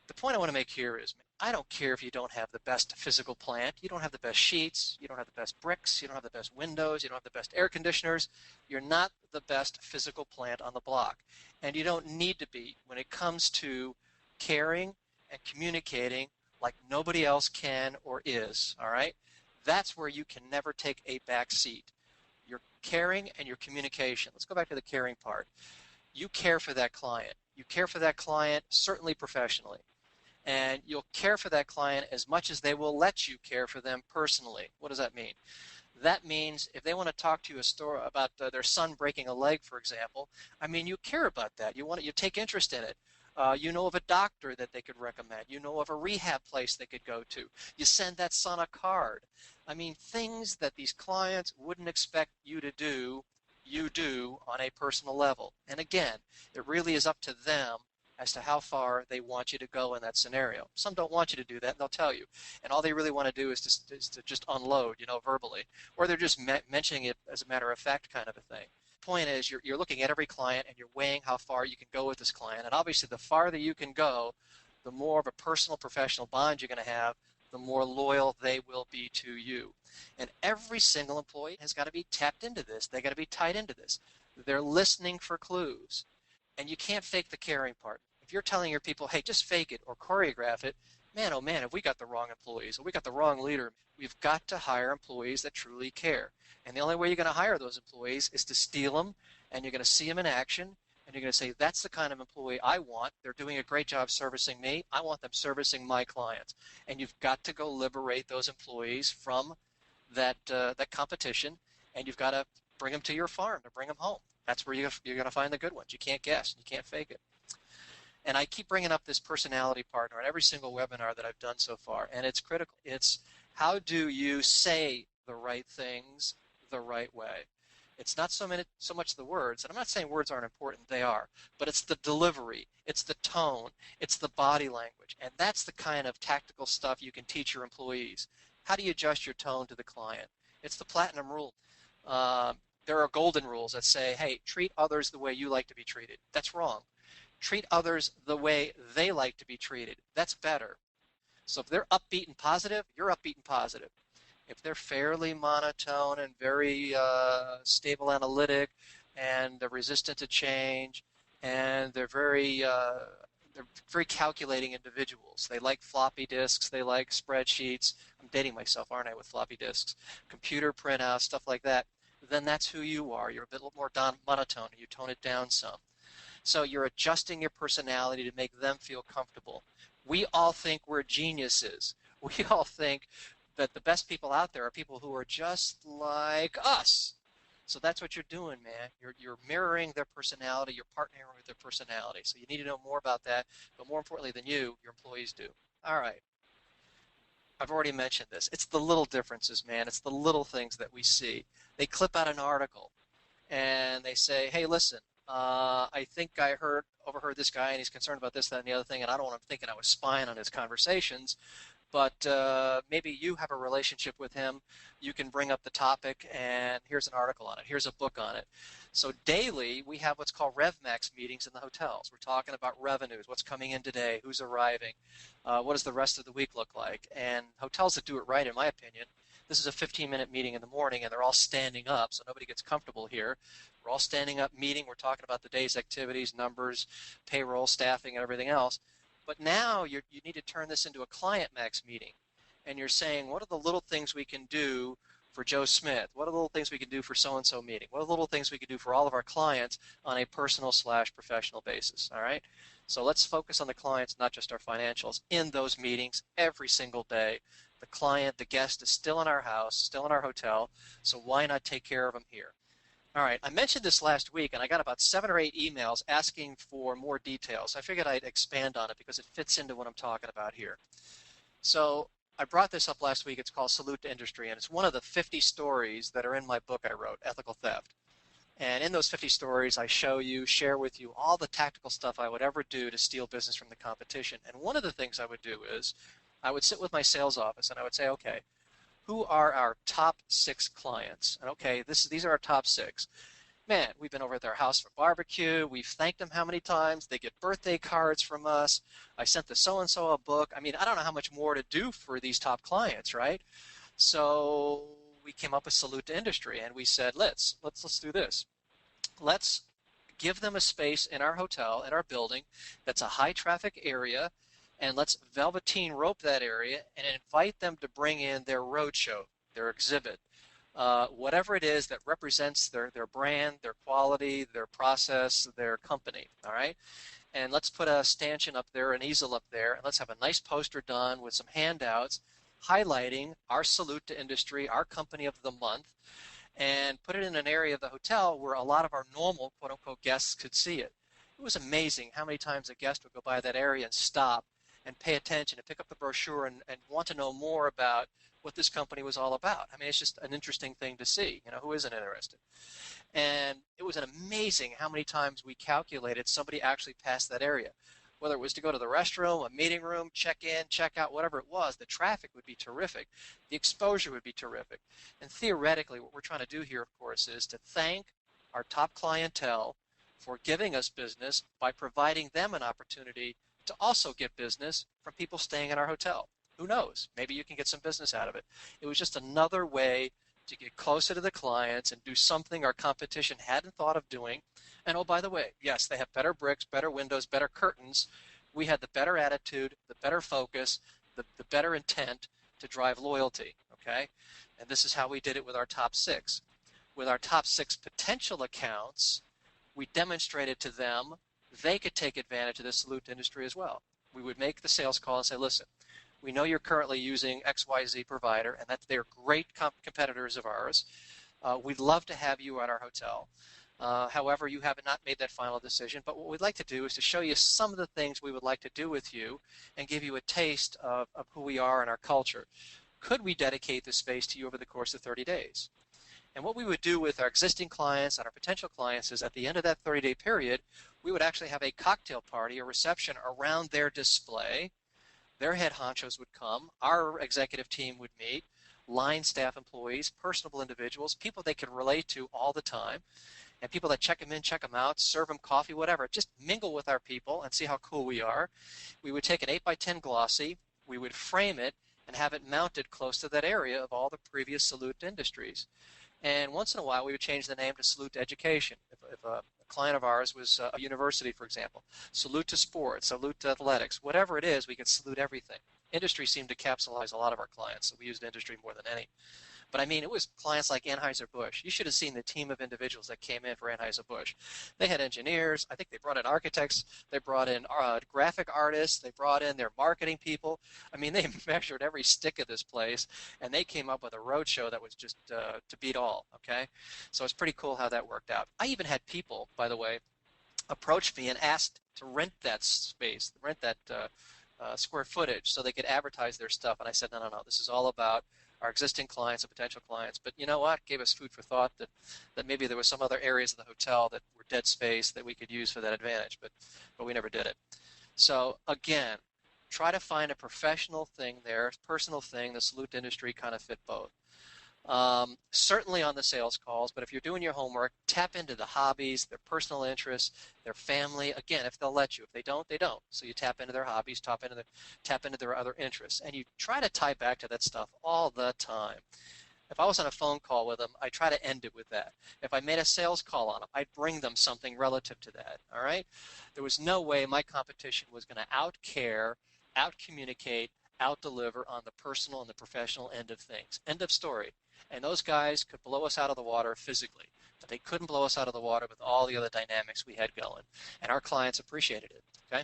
The point I want to make here is I don't care if you don't have the best physical plant, you don't have the best sheets, you don't have the best bricks, you don't have the best windows, you don't have the best air conditioners. You're not the best physical plant on the block. And you don't need to be when it comes to caring and communicating like nobody else can or is, all right? That's where you can never take a back seat. Your caring and your communication. Let's go back to the caring part. You care for that client. You care for that client, certainly professionally. And you'll care for that client as much as they will let you care for them personally. What does that mean? That means if they want to talk to you a story about their son breaking a leg, for example, I mean, you care about that. You take interest in it. You know of a doctor that they could recommend. You know of a rehab place they could go to. You send that son a card. I mean, things that these clients wouldn't expect you to do, you do on a personal level. And again, it really is up to them as to how far they want you to go in that scenario. Some don't want you to do that, and they'll tell you. And all they really want to do is to just unload, verbally. Or they're just mentioning it as a matter of fact kind of a thing. Point is, you're looking at every client and you're weighing how far you can go with this client. And obviously, the farther you can go, the more of a personal, professional bond you're going to have, the more loyal they will be to you. And every single employee has got to be tapped into this. They got to be tied into this. They're listening for clues. And you can't fake the caring part. If you're telling your people, hey, just fake it or choreograph it, man, oh man, if we got the wrong employees or we got the wrong leader, we've got to hire employees that truly care. And the only way you're going to hire those employees is to steal them, and you're going to see them in action, and you're going to say, that's the kind of employee I want. They're doing a great job servicing me. I want them servicing my clients. And you've got to go liberate those employees from that competition, and you've got to bring them to your farm, to bring them home. That's where you're going to find the good ones. You can't guess. You can't fake it. And I keep bringing up this personality partner on every single webinar that I've done so far, and it's critical. It's how do you say the right things the right way? It's not so much the words, and I'm not saying words aren't important. They are. But it's the delivery. It's the tone. It's the body language. And that's the kind of tactical stuff you can teach your employees. How do you adjust your tone to the client? It's the platinum rule. There are golden rules that say, hey, treat others the way you like to be treated. That's wrong. Treat others the way they like to be treated. That's better. So if they're upbeat and positive, you're upbeat and positive. If they're fairly monotone and very stable analytic, and they're resistant to change, and they're very calculating individuals. They like floppy disks. They like spreadsheets. I'm dating myself, aren't I, with floppy disks? Computer printouts, stuff like that. Then that's who you are. You're a bit more monotone, and you tone it down some. So you're adjusting your personality to make them feel comfortable. We all think we're geniuses. We all think that the best people out there are people who are just like us. So that's what you're doing, man. You're mirroring their personality. You're partnering with their personality. So you need to know more about that. But more importantly than you, your employees do. All right. I've already mentioned this. It's the little differences, man. It's the little things that we see. They clip out an article and they say, hey, listen, I think I overheard this guy and he's concerned about this, that, and the other thing, and I don't want him thinking I was spying on his conversations, but maybe you have a relationship with him. You can bring up the topic, and here's an article on it. Here's a book on it. So daily, we have what's called RevMax meetings in the hotels. We're talking about revenues, what's coming in today, who's arriving, what does the rest of the week look like. And hotels that do it right, in my opinion, this is a 15-minute meeting in the morning, and they're all standing up, so nobody gets comfortable here. We're all standing up meeting. We're talking about the day's activities, numbers, payroll, staffing, and everything else. But now you need to turn this into a client max meeting. And you're saying, what are the little things we can do for Joe Smith? What are the little things we can do for so-and-so meeting? What are the little things we can do for all of our clients on a personal/professional basis? All right? So let's focus on the clients, not just our financials, in those meetings every single day. The client, the guest is still in our house, still in our hotel, so why not take care of them here? All right, I mentioned this last week, and I got about 7 or 8 emails asking for more details. I figured I'd expand on it because it fits into what I'm talking about here. So I brought this up last week. It's called Salute to Industry, and it's one of the 50 stories that are in my book I wrote, Ethical Theft. And in those 50 stories, I share with you all the tactical stuff I would ever do to steal business from the competition. And one of the things I would do is I would sit with my sales office, and I would say, okay, who are our top 6 clients? And okay, these are our top 6. Man, we've been over at their house for barbecue. We've thanked them how many times. They get birthday cards from us. I sent the so-and-so a book. I mean, I don't know how much more to do for these top clients, right? So we came up with Salute to Industry and we said, let's do this. Let's give them a space in our hotel, in our building, that's a high traffic area, and let's velveteen rope that area and invite them to bring in their roadshow, their exhibit, whatever it is that represents their brand, their quality, their process, their company. All right. And let's put a stanchion up there, an easel up there, and let's have a nice poster done with some handouts highlighting our salute to industry, our company of the month, and put it in an area of the hotel where a lot of our normal quote unquote guests could see it. It was amazing how many times a guest would go by that area and stop and pay attention and pick up the brochure and want to know more about what this company was all about. I mean, it's just an interesting thing to see. You know, who isn't interested? And it was an amazing how many times we calculated somebody actually passed that area. Whether it was to go to the restroom, a meeting room, check in, check out, whatever it was, the traffic would be terrific. The exposure would be terrific. And theoretically, what we're trying to do here, of course, is to thank our top clientele for giving us business by providing them an opportunity to also get business from people staying in our hotel. Who knows? Maybe you can get some business out of it. It was just another way to get closer to the clients and do something our competition hadn't thought of doing. And oh, by the way, yes, they have better bricks, better windows, better curtains. We had the better attitude, the better focus, the better intent to drive loyalty, okay? And this is how we did it with our top six. With our top six potential accounts, we demonstrated to them they could take advantage of this salute industry as well. We would make the sales call and say, listen, we know you're currently using XYZ provider, and that they're great competitors of ours. We'd love to have you at our hotel. However, you have not made that final decision, but what we'd like to do is to show you some of the things we would like to do with you and give you a taste of who we are and our culture. Could we dedicate this space to you over the course of 30 days? And what we would do with our existing clients and our potential clients is at the end of that 30-day period, we would actually have a cocktail party, a reception around their display. Their head honchos would come, our executive team would meet, line staff employees, personable individuals, people they could relate to all the time, and people that check them in, check them out, serve them coffee, whatever. Just mingle with our people and see how cool we are. We would take an 8x10 glossy, we would frame it, and have it mounted close to that area of all the previous Salute Industries. And once in a while, we would change the name to Salute to Education. If a client of ours was a university, for example, Salute to Sports, Salute to Athletics, whatever it is, we could salute everything. Industry seemed to capsulize a lot of our clients, so we used industry more than any. But I mean, it was clients like Anheuser-Busch. You should have seen the team of individuals that came in for Anheuser-Busch. They had engineers. I think they brought in architects. They brought in graphic artists. They brought in their marketing people. I mean, they measured every stick of this place, and they came up with a roadshow that was just to beat all, okay? So it's pretty cool how that worked out. I even had people, by the way, approach me and asked to rent that space, rent that square footage so they could advertise their stuff. And I said, no, no, no, this is all about our existing clients and potential clients. But you know what? Gave us food for thought that maybe there were some other areas of the hotel that were dead space that we could use for that advantage, but we never did it. So again, try to find a professional thing there, personal thing. The salute industry kind of fit both. Certainly on the sales calls, but if you're doing your homework, tap into the hobbies, their personal interests, their family. Again, if they'll let you. If they don't, they don't. So you tap into their hobbies, tap into their other interests, and you try to tie back to that stuff all the time. If I was on a phone call with them, I try to end it with that. If I made a sales call on them, I'd bring them something relative to that. All right? There was no way my competition was going to out-care, out-communicate, out-deliver on the personal and the professional end of things. End of story. And those guys could blow us out of the water physically, but they couldn't blow us out of the water with all the other dynamics we had going. And our clients appreciated it, okay?